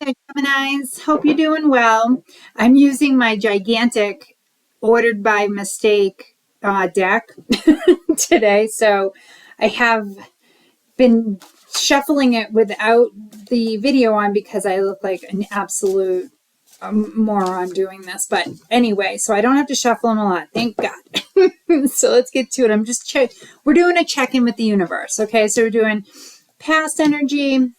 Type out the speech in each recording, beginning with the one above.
Hey, Geminis, hope you're doing well. I'm using my gigantic ordered by mistake deck today. So I have been shuffling it without the video on because I look like an absolute moron doing this. But anyway, so I don't have to shuffle them a lot. Thank God. So let's get to it. We're doing a check in with the universe. Okay. So we're doing past energy.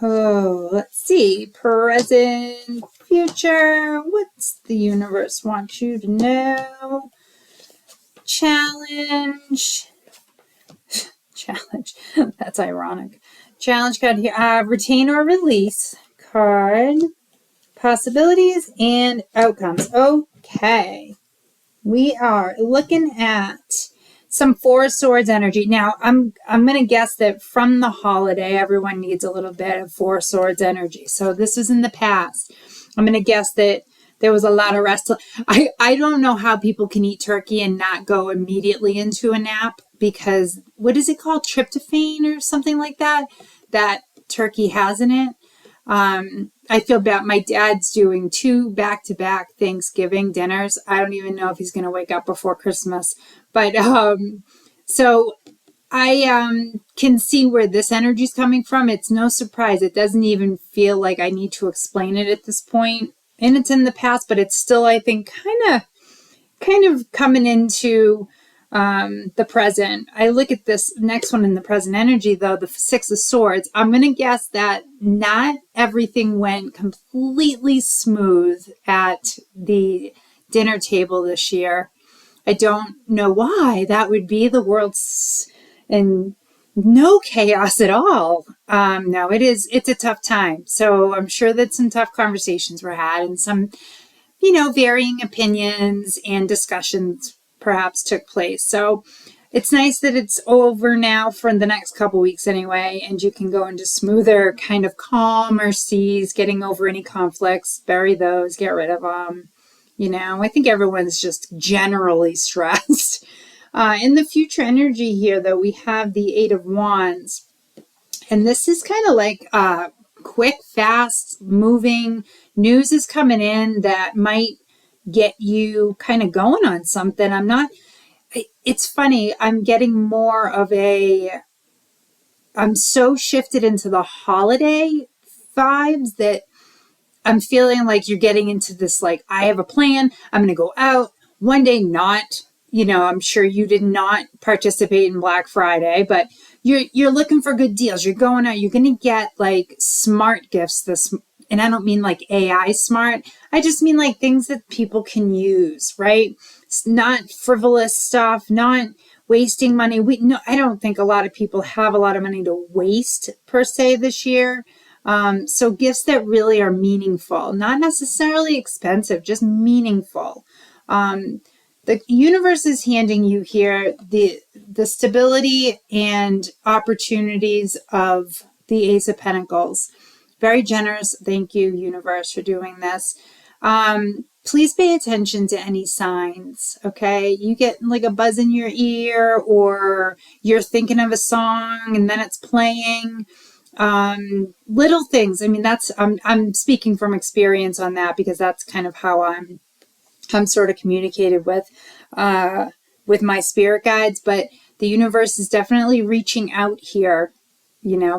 Oh, let's see. Present, future. What's the universe want you to know? Challenge. Challenge. That's ironic. Challenge card here. Retain or release card. Possibilities and outcomes. Okay. We are looking at some Four of Swords energy. Now, I'm going to guess that from the holiday, everyone needs a little bit of Four of Swords energy. So this was in the past. I'm going to guess that there was a lot of rest. I don't know how people can eat turkey and not go immediately into a nap because what is it called? Tryptophan or something like that? That turkey has in it. I feel bad. My dad's doing 2 back-to-back Thanksgiving dinners. I don't even know if he's going to wake up before Christmas. But so I can see where this energy is coming from. It's no surprise. It doesn't even feel like I need to explain it at this point. And it's in the past, but it's still, I think, kind of coming into the present. I look at this next one in the present energy, though, the Six of Swords. I'm going to guess that not everything went completely smooth at the dinner table this year. I don't know why. That would be the world's in no chaos at all. No, it's a tough time. So I'm sure that some tough conversations were had and some, varying opinions and discussions perhaps took place. So it's nice that it's over now for the next couple weeks anyway, and you can go into smoother, kind of calmer seas, getting over any conflicts, bury those, get rid of them. I think everyone's just generally stressed. In the future energy here, though, we have the Eight of Wands. And this is kind of like quick, fast moving news is coming in that might get you kind of going on something. It's funny. I'm getting more of I'm so shifted into the holiday vibes that I'm feeling like you're getting into this, like, I have a plan. I'm going to go out one day, not, I'm sure you did not participate in Black Friday, but you're looking for good deals. You're going out, you're going to get like smart gifts and I don't mean like AI smart. I just mean like things that people can use, right? It's not frivolous stuff, not wasting money. I don't think a lot of people have a lot of money to waste per se this year. So gifts that really are meaningful, not necessarily expensive, just meaningful. The universe is handing you here the stability and opportunities of the Ace of Pentacles. Very generous. Thank you, universe, for doing this. Please pay attention to any signs, okay? You get like a buzz in your ear or you're thinking of a song and then it's playing. Little things. I mean, I'm speaking from experience on that because that's kind of how I'm sort of communicated with my spirit guides, but the universe is definitely reaching out here,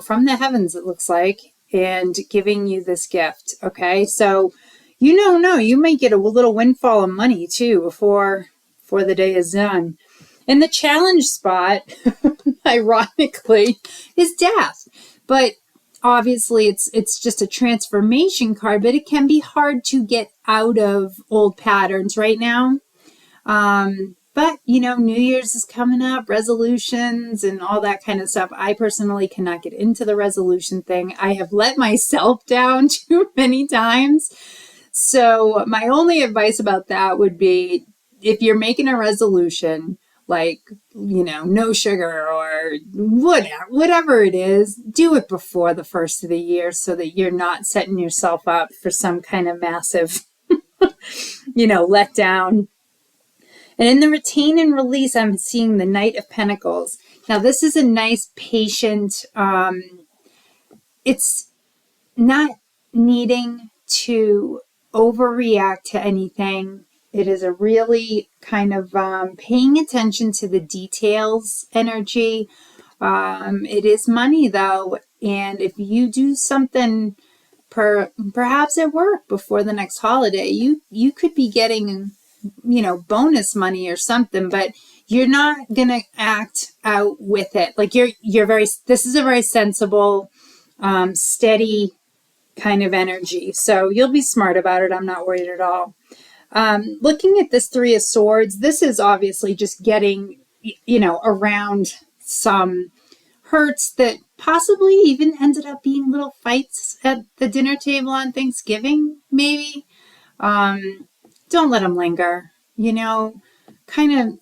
from the heavens, it looks like, and giving you this gift. Okay. So, you might get a little windfall of money too before the day is done. And the challenge spot, ironically, is death. But obviously it's just a transformation card, but it can be hard to get out of old patterns right now. But New Year's is coming up, resolutions and all that kind of stuff. I personally cannot get into the resolution thing. I have let myself down too many times. So my only advice about that would be if you're making a resolution, like, no sugar or whatever it is, do it before the first of the year so that you're not setting yourself up for some kind of massive, letdown. And in the retain and release, I'm seeing the Knight of Pentacles. Now, this is a nice, patient, it's not needing to overreact to anything. It is a really kind of paying attention to the details energy. It is money though. And if you do something perhaps at work before the next holiday, you could be getting, bonus money or something, but you're not going to act out with it. Like this is a very sensible, steady kind of energy. So you'll be smart about it. I'm not worried at all. Looking at this Three of Swords, this is obviously just getting, around some hurts that possibly even ended up being little fights at the dinner table on Thanksgiving, maybe. Don't let them linger, kind of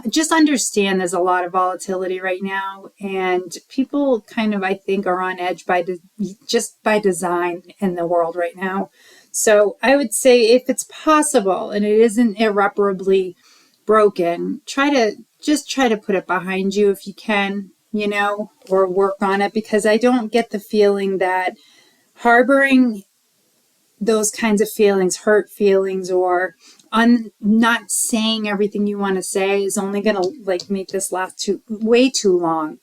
just understand there's a lot of volatility right now, and people kind of, I think, are on edge just by design in the world right now. So I would say if it's possible and it isn't irreparably broken, try to put it behind you if you can, or work on it, because I don't get the feeling that harboring those kinds of feelings, hurt feelings, or not saying everything you want to say is only going to make this last way too long,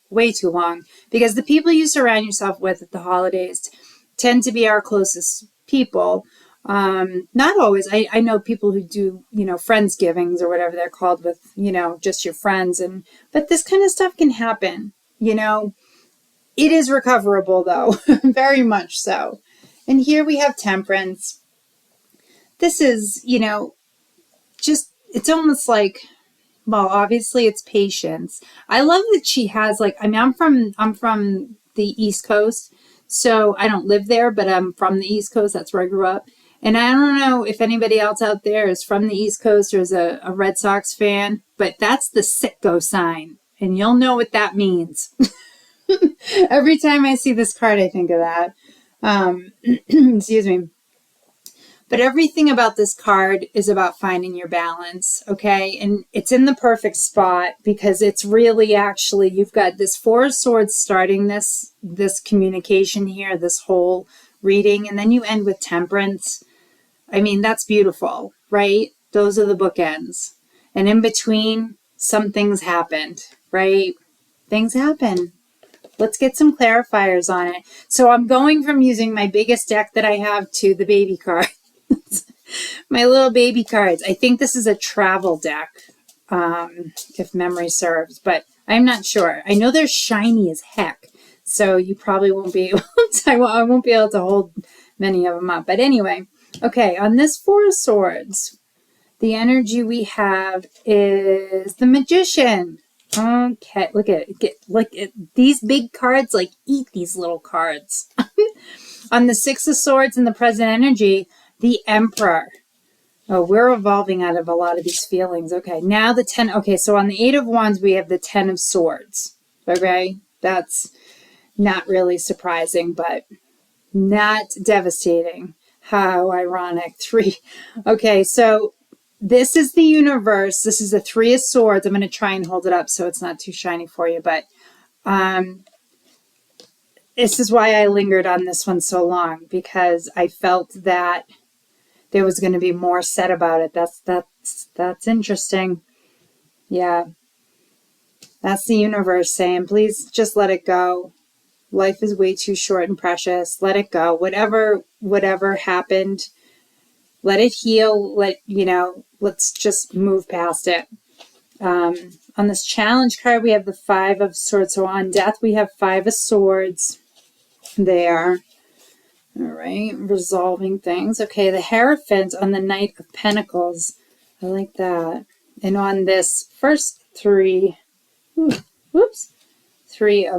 because the people you surround yourself with at the holidays tend to be our closest people. Not always. I know people who do, Friendsgivings or whatever they're called with, just your friends. But this kind of stuff can happen, It is recoverable though, very much so. And here we have Temperance. This is, it's almost like, well, obviously it's patience. I love that she has I'm from the East Coast, so I don't live there, but I'm from the East Coast. That's where I grew up. And I don't know if anybody else out there is from the East Coast or is a Red Sox fan, but that's the Sitgo sign. And you'll know what that means. Every time I see this card, I think of that. Excuse me. But everything about this card is about finding your balance, okay? And it's in the perfect spot because it's really actually, you've got this Four of Swords starting this communication here, this whole reading, and then you end with Temperance. I mean, that's beautiful, right? Those are the bookends. And in between, some things happened, right? Things happen. Let's get some clarifiers on it. So I'm going from using my biggest deck that I have to the baby cards. My little baby cards. I think this is a travel deck, if memory serves, but I'm not sure. I know they're shiny as heck, so you probably won't be able to, I won't be able to hold many of them up. But anyway, okay, on this Four of Swords, the energy we have is the Magician. Okay, look at these big cards, eat these little cards. On the Six of Swords and the present energy, the Emperor. Oh, we're evolving out of a lot of these feelings. Okay, now the 10. Okay, so on the Eight of Wands, we have the 10 of Swords. Okay, that's not really surprising, but not devastating. How ironic. 3. Okay, so this is the universe. This is the Three of Swords. I'm going to try and hold it up so it's not too shiny for you, but this is why I lingered on this one so long, because I felt that there was going to be more said about it. That's interesting. Yeah. That's the universe saying, please just let it go. Life is way too short and precious. Let it go. Whatever happened, let it heal. Let's just move past it. On this challenge card, we have the Five of Swords. So on Death, we have Five of Swords there. All right, resolving things. Okay, the Hierophant on the Knight of Pentacles. I like that. And on this first Three of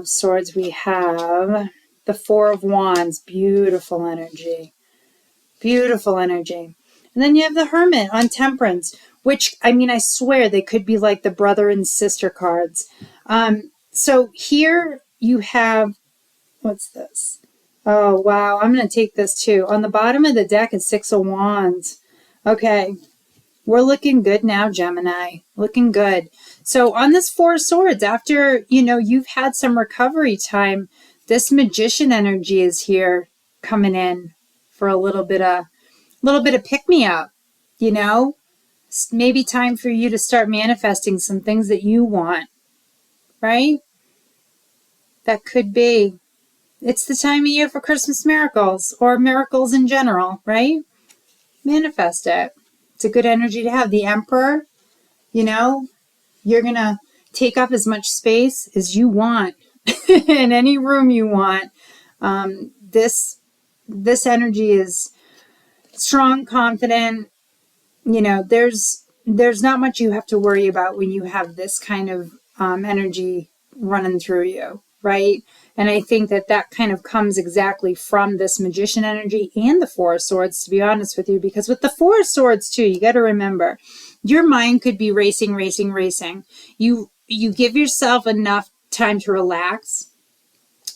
Swords, we have the Four of Wands. Beautiful energy. Beautiful energy. And then you have the Hermit on Temperance, which, I swear they could be like the brother and sister cards. So here you have, what's this? Oh, wow. I'm going to take this too. On the bottom of the deck is Six of Wands. Okay. We're looking good now, Gemini. Looking good. So on this Four of Swords, after, you've had some recovery time, this Magician energy is here. coming in for a little bit of pick me up, you know? Maybe time for you to start manifesting some things that you want, right? That could be. It's the time of year for Christmas miracles or miracles in general, right? Manifest it. It's a good energy to have. The Emperor, you know, you're going to take up as much space as you want in any room you want. This energy is strong, confident. You know, there's not much you have to worry about when you have this kind of energy running through you, right? And I think that kind of comes exactly from this Magician energy and the Four of Swords, to be honest with you, because with the Four of Swords too, you got to remember, your mind could be racing. You give yourself enough time to relax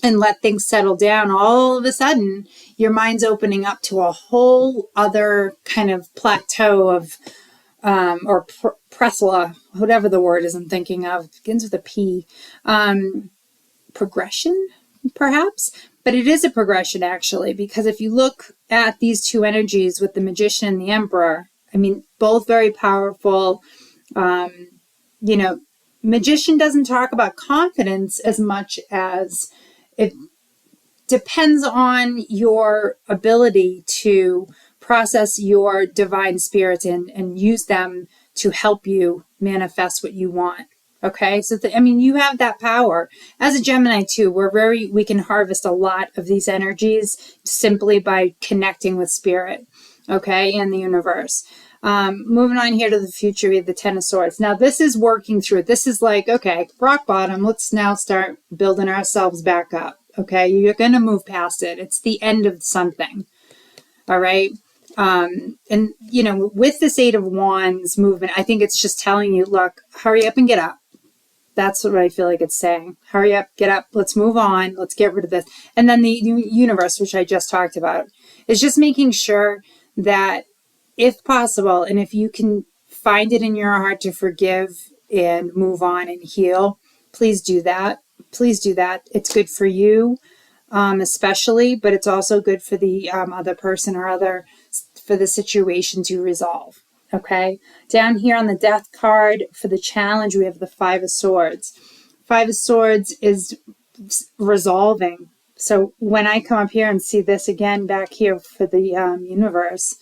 and let things settle down. All of a sudden, your mind's opening up to a whole other kind of plateau of or Presla, whatever the word is I'm thinking of, begins with a P, progression, perhaps, but it is a progression actually, because if you look at these two energies with the Magician and the Emperor, I mean, both very powerful. You know, Magician doesn't talk about confidence as much as it depends on your ability to process your divine spirits and use them to help you manifest what you want. Okay, so you have that power as a Gemini too. We can harvest a lot of these energies simply by connecting with spirit, okay, and the universe. Moving on here to the future, we have the Ten of Swords. Now this is working through it. This is like, okay, rock bottom. Let's now start building ourselves back up. Okay, you're going to move past it. It's the end of something. All right. And, you know, with this Eight of Wands movement, I think it's just telling you, look, hurry up and get up. That's what I feel like it's saying. Hurry up, get up. Let's move on. Let's get rid of this. And then the universe, which I just talked about, is just making sure that if possible, and if you can find it in your heart to forgive and move on and heal, please do that. Please do that. It's good for you, especially, but it's also good for the other person or for the situation to resolve. Okay. Down here on the Death card for the challenge, we have the Five of Swords. Five of Swords is resolving. So when I come up here and see this again back here for the universe,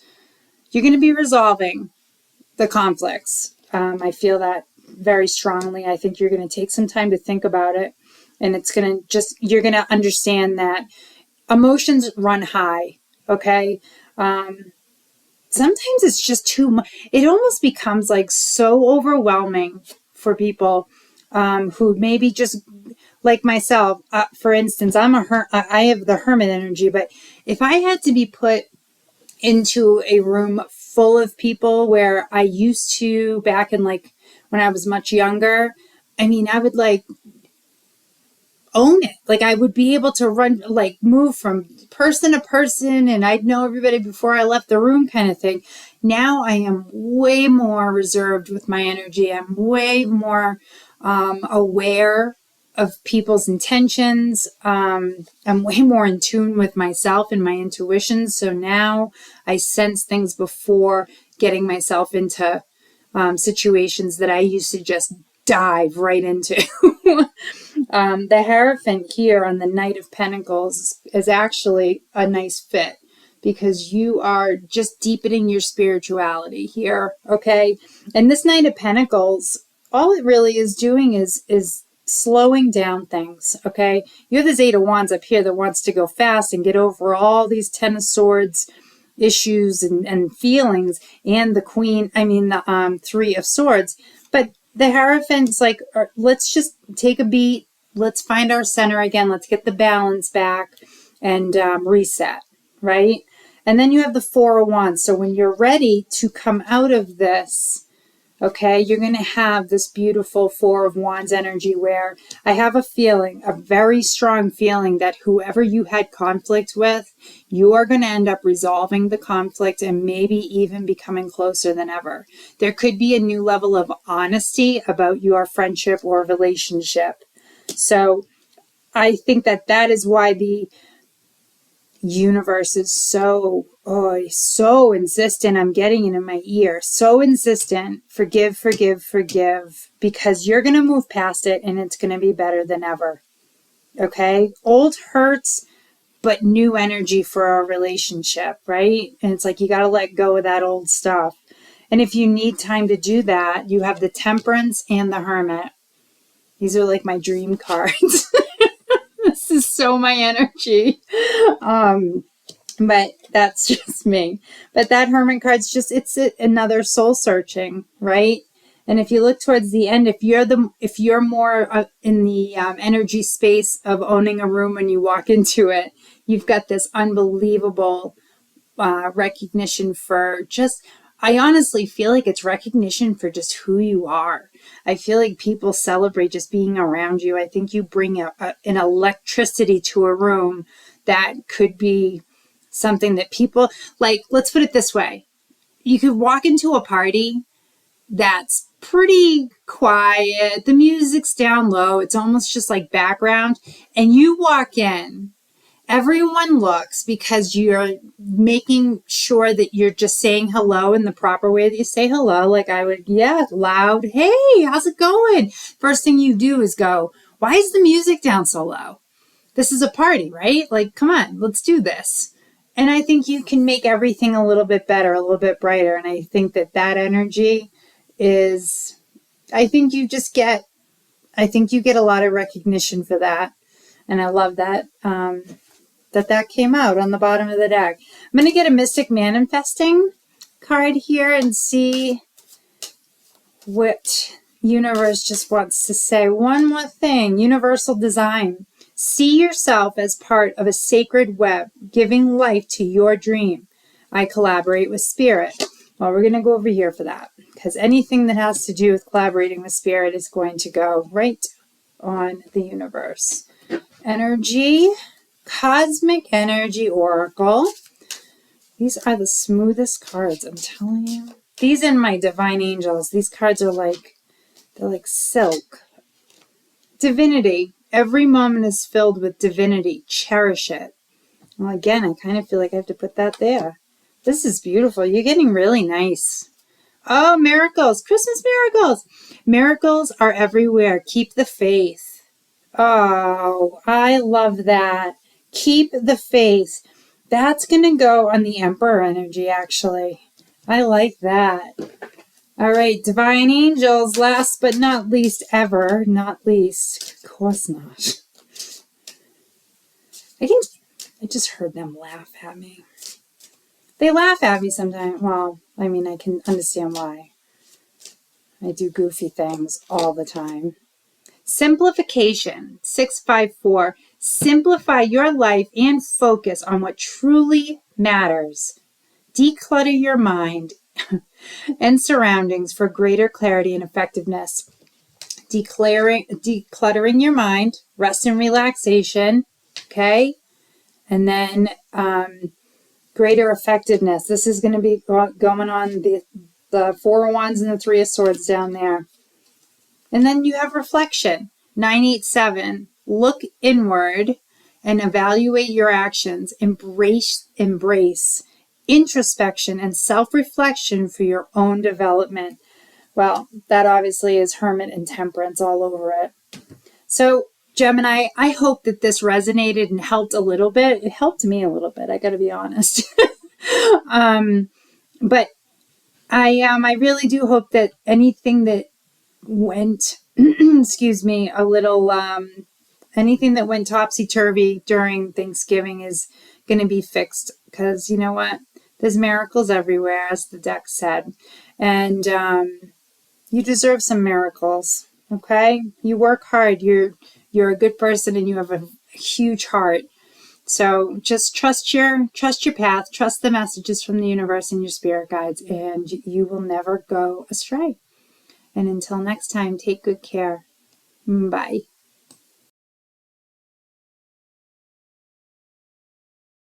you're going to be resolving the conflicts. I feel that very strongly. I think you're going to take some time to think about it. And you're going to understand that emotions run high. Okay. Sometimes it's just too much. It almost becomes like so overwhelming for people who maybe just like myself. For instance, I have the hermit energy, but if I had to be put into a room full of people where I used to back in like when I was much younger, I mean, I would like own it. Like I would be able to move from person to person and I'd know everybody before I left the room kind of thing. Now I am way more reserved with my energy. I'm way more aware of people's intentions. I'm way more in tune with myself and my intuition. So now I sense things before getting myself into situations that I used to just dive right into. The Hierophant here on the Knight of Pentacles is actually a nice fit because you are just deepening your spirituality here, okay? And this Knight of Pentacles, all it really is doing is slowing down things, okay? You have this Eight of Wands up here that wants to go fast and get over all these Ten of Swords issues and feelings, and the Three of Swords. But the Hierophant's like, let's just take a beat. Let's find our center again. Let's get the balance back and reset, right? And then you have the Four of Wands. So when you're ready to come out of this, okay, you're going to have this beautiful Four of Wands energy where I have a very strong feeling that whoever you had conflict with, you are going to end up resolving the conflict and maybe even becoming closer than ever. There could be a new level of honesty about your friendship or relationship. So I think that is why the universe is so insistent. I'm getting it in my ear. So insistent. Forgive, forgive, forgive. Because you're going to move past it and it's going to be better than ever. Okay? Old hurts, but new energy for a relationship, right? And it's like you got to let go of that old stuff. And if you need time to do that, you have the Temperance and the Hermit. These are like my dream cards. This is so my energy. But that's just me. But that Hermit card's just, it's another soul searching, right? And if you look towards the end, if you're more in the energy space of owning a room when you walk into it, you've got this unbelievable recognition for just, I honestly feel like it's recognition for just who you are. I feel like people celebrate just being around you. I think you bring an electricity to a room that could be something that people, like, let's put it this way. You could walk into a party that's pretty quiet. The music's down low. It's almost just like background. And you walk in. Everyone looks because you're making sure that you're just saying hello in the proper way that you say hello. Like I would, loud. Hey, how's it going? First thing you do is go, why is the music down so low? This is a party, right? Like, come on, let's do this. And I think you can make everything a little bit better, a little bit brighter. And I think that energy is, I think you get a lot of recognition for that. And I love that. That came out on the bottom of the deck. I'm going to get a Mystic Manifesting card here and see what universe just wants to say. One more thing, universal design. See yourself as part of a sacred web, giving life to your dream. I collaborate with spirit. Well, we're going to go over here for that because anything that has to do with collaborating with spirit is going to go right on the universe. Energy. Cosmic Energy Oracle. These are the smoothest cards, I'm telling you. These and my Divine Angels. These cards are they're like silk. Divinity. Every moment is filled with divinity. Cherish it. Well, again, I kind of feel like I have to put that there. This is beautiful. You're getting really nice. Oh, miracles. Christmas miracles. Miracles are everywhere. Keep the faith. Oh, I love that. Keep the faith. That's going to go on the Emperor energy, actually. I like that. All right, Divine Angels, last but not least ever. Not least. Of course not. I just heard them laugh at me. They laugh at me sometimes. Well, I mean, I can understand why. I do goofy things all the time. Simplification, 654. Simplify your life and focus on what truly matters. Declutter your mind and surroundings for greater clarity and effectiveness. Decluttering your mind, rest and relaxation, okay? And then greater effectiveness. This is going to be going on the Four of Wands and the Three of Swords down there. And then you have reflection, 987. Look inward and evaluate your actions. Embrace introspection and self-reflection for your own development. Well, that obviously is Hermit and Temperance all over it. So, Gemini, I hope that this resonated and helped a little bit. It helped me a little bit, I got to be honest. But I really do hope that anything that went, excuse me, a little, anything that went topsy-turvy during Thanksgiving is going to be fixed. Because you know what? There's miracles everywhere, as the deck said. And you deserve some miracles, okay? You work hard. You're a good person and you have a huge heart. So just trust your path, trust the messages from the universe and your spirit guides, and you will never go astray. And until next time, take good care. Bye.